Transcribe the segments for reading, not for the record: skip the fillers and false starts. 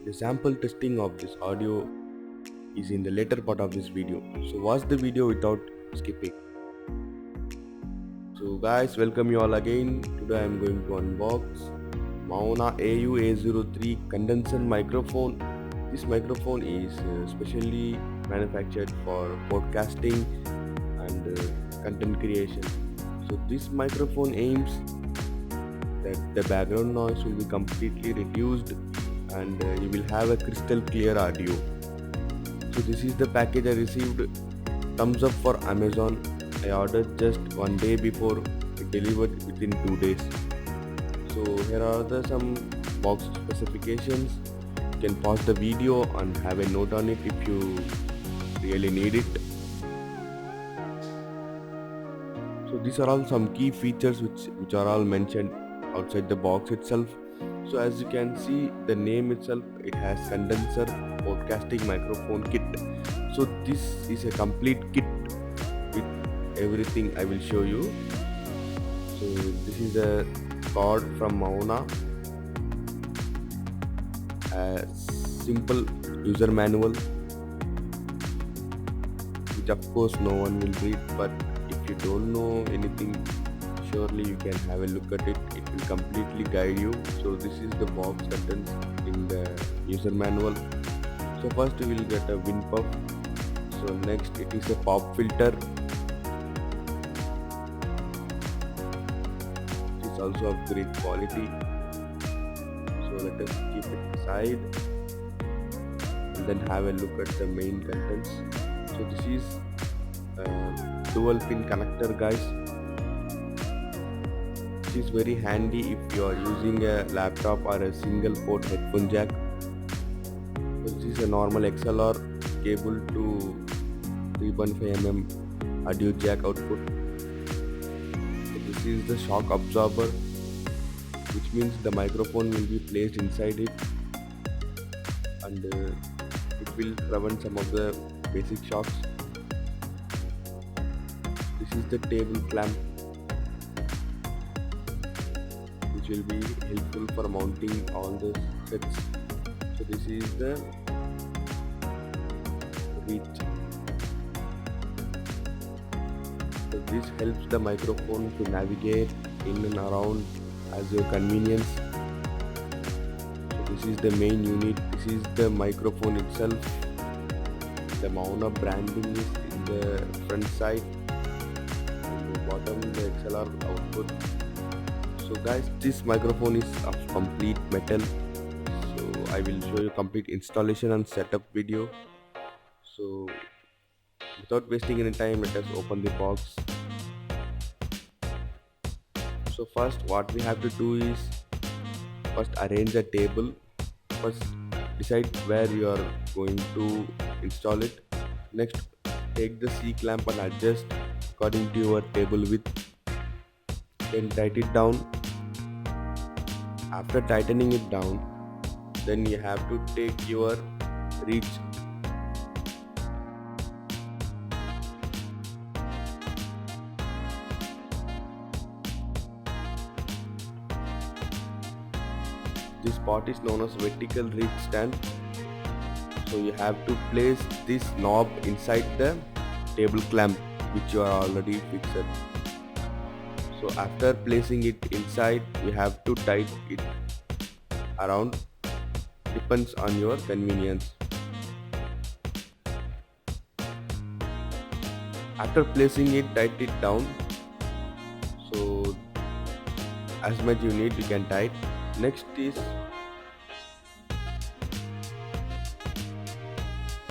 The sample testing of this audio is in the later part of this video. So watch the video without skipping. So guys, welcome you all again. Today I am going to unbox Mauna AU-A03 condenser microphone. This microphone is specially manufactured for podcasting and content creation. So this microphone aims that the background noise will be completely reduced and you will have a crystal clear audio. So this is the package I received. Thumbs up for Amazon. I ordered just one day before it delivered within 2 days. So here are some box specifications. You can pause the video and have a note on it if you really need it. So these are all some key features which are all mentioned outside the box itself. So as you can see, the name itself, it has condenser podcasting microphone kit. So this is a complete kit with everything I will show you. So this is a card from Mauna, a simple user manual, which of course no one will read, but if you don't know anything, surely you can have a look at it. It will completely guide you. So this is the box contents in the user manual. So first we will get a wind puff. So next it is a pop filter. It is also of great quality. So let us keep it aside and then have a look at the main contents. So this is dual pin connector, guys. It is very handy if you are using a laptop or a single port headphone jack. This is a normal XLR cable to 3.5 mm audio jack output. So this is the shock absorber, which means the microphone will be placed inside it and it will prevent some of the basic shocks. This is the table clamp, which will be helpful for mounting all the sets. So this is the reach. So this helps the microphone to navigate in and around as your convenience. So this is the main unit. This is the microphone itself. The Mauna branding is in the front side and the bottom the XLR output. So guys, this microphone is of complete metal. So I will show you complete installation and setup video. So without wasting any time, let us open the box. So first what we have to do is first arrange the table. First decide where you are going to install it. Next take the C clamp and adjust according to your table width. Then tighten it down. After tightening it down, then you have to take your reach. This part is known as vertical reach stand. So you have to place this knob inside the table clamp which you are already fixed. So after placing it inside, you have to tighten it around. Depends on your convenience. After placing it, tighten it down. So as much you need, you can tighten. Next is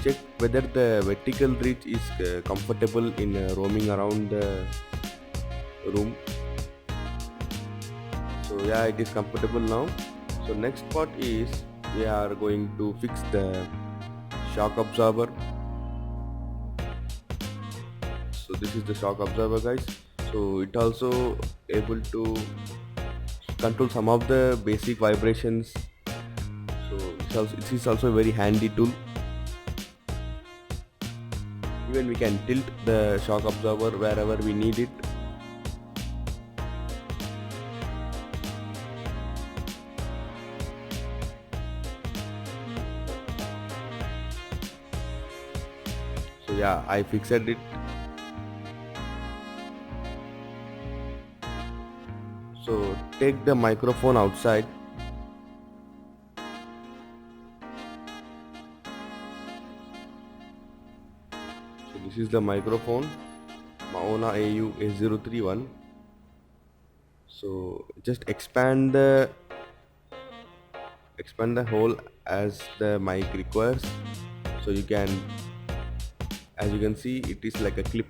check whether the vertical reach is comfortable in roaming around the room. So yeah, it is comfortable now. So next part is we are going to fix the shock absorber. So this is the shock absorber, guys. So it also able to control some of the basic vibrations. So it is also a very handy tool. Even we can tilt the shock absorber wherever we need it. yeah, I fixed it. So take the microphone outside. So this is the microphone, Maona AU A031. So just expand the hole as the mic requires. So you can, as you can see, it is like a clip.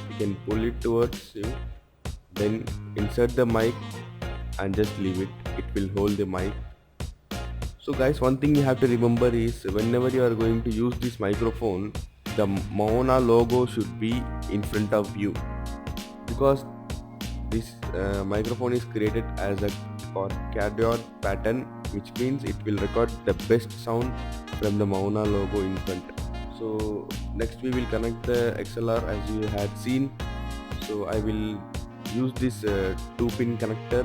You can pull it towards you, then insert the mic and just leave it. It will hold the mic. So guys, one thing you have to remember is whenever you are going to use this microphone, the Maona logo should be in front of you, because this microphone is created as a cardioid pattern, which means it will record the best sound from the Mauna logo in front. So next we will connect the XLR as you had seen. So I will use this 2-pin connector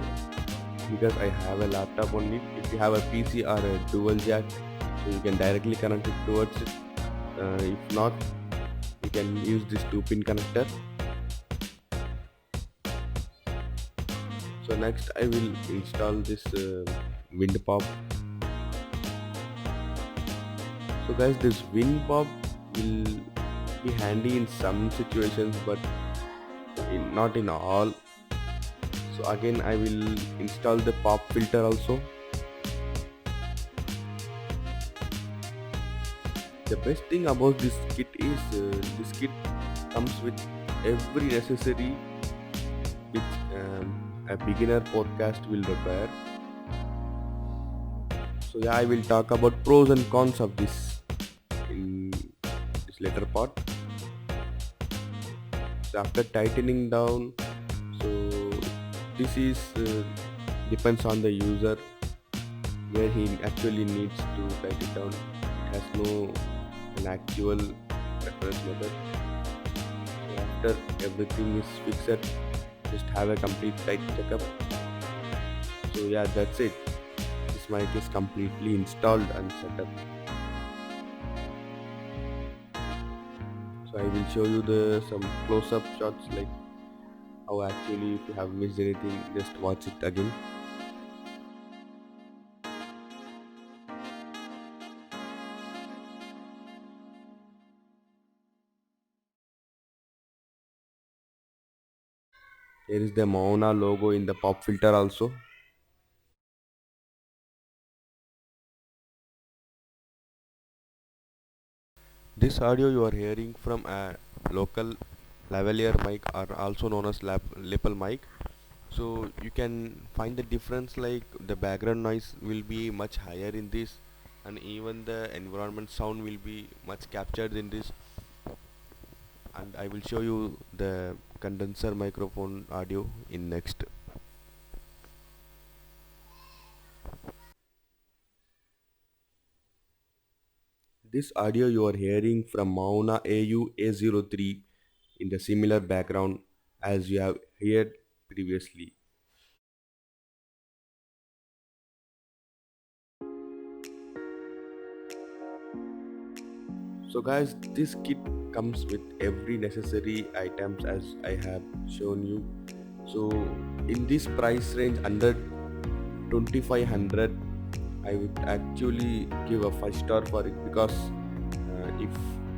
because I have a laptop on it. If you have a PC or a dual jack, so you can directly connect it towards it. If not, you can use this 2-pin connector. So next I will install this wind pop. So guys, this wind pop will be handy in some situations, but not in all. So again I will install the pop filter also. The best thing about this kit is this kit comes with every necessary which a beginner podcast will require. So yeah, I will talk about pros and cons of this in this later part. So after tightening down, so this is depends on the user where he actually needs to tighten it down. It has no an actual reference method. So after everything is fixed, just have a complete tight checkup. So yeah, that's it. This mic is completely installed and set up. So I will show you the some close-up shots, like how actually if you have missed anything, just watch it again. Here is the Mauna logo in the pop filter also. This audio you are hearing from a local lavalier mic, or also known as lapel mic. So you can find the difference, like the background noise will be much higher in this, and even the environment sound will be much captured in this. And I will show you the condenser microphone audio in next. This audio you are hearing from Mauna AU A03 in the similar background as you have heard previously. So guys, this kit comes with every necessary items as I have shown you. So in this price range under 2500, I would actually give a 5 star for it, because if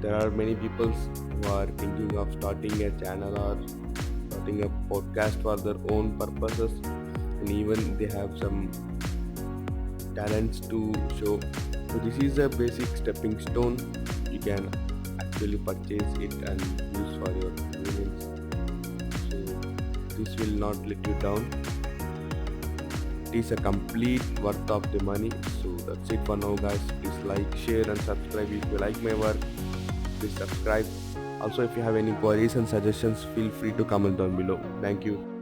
there are many people who are thinking of starting a channel or starting a podcast for their own purposes, and even they have some talents to show. So this is a basic stepping stone. You can actually purchase it and use for your convenience. So this will not let you down. It is a complete worth of the money. So that's it for now guys. Please like, share and subscribe if you like my work. Please subscribe. Also, if you have any queries and suggestions, feel free to comment down below. Thank you.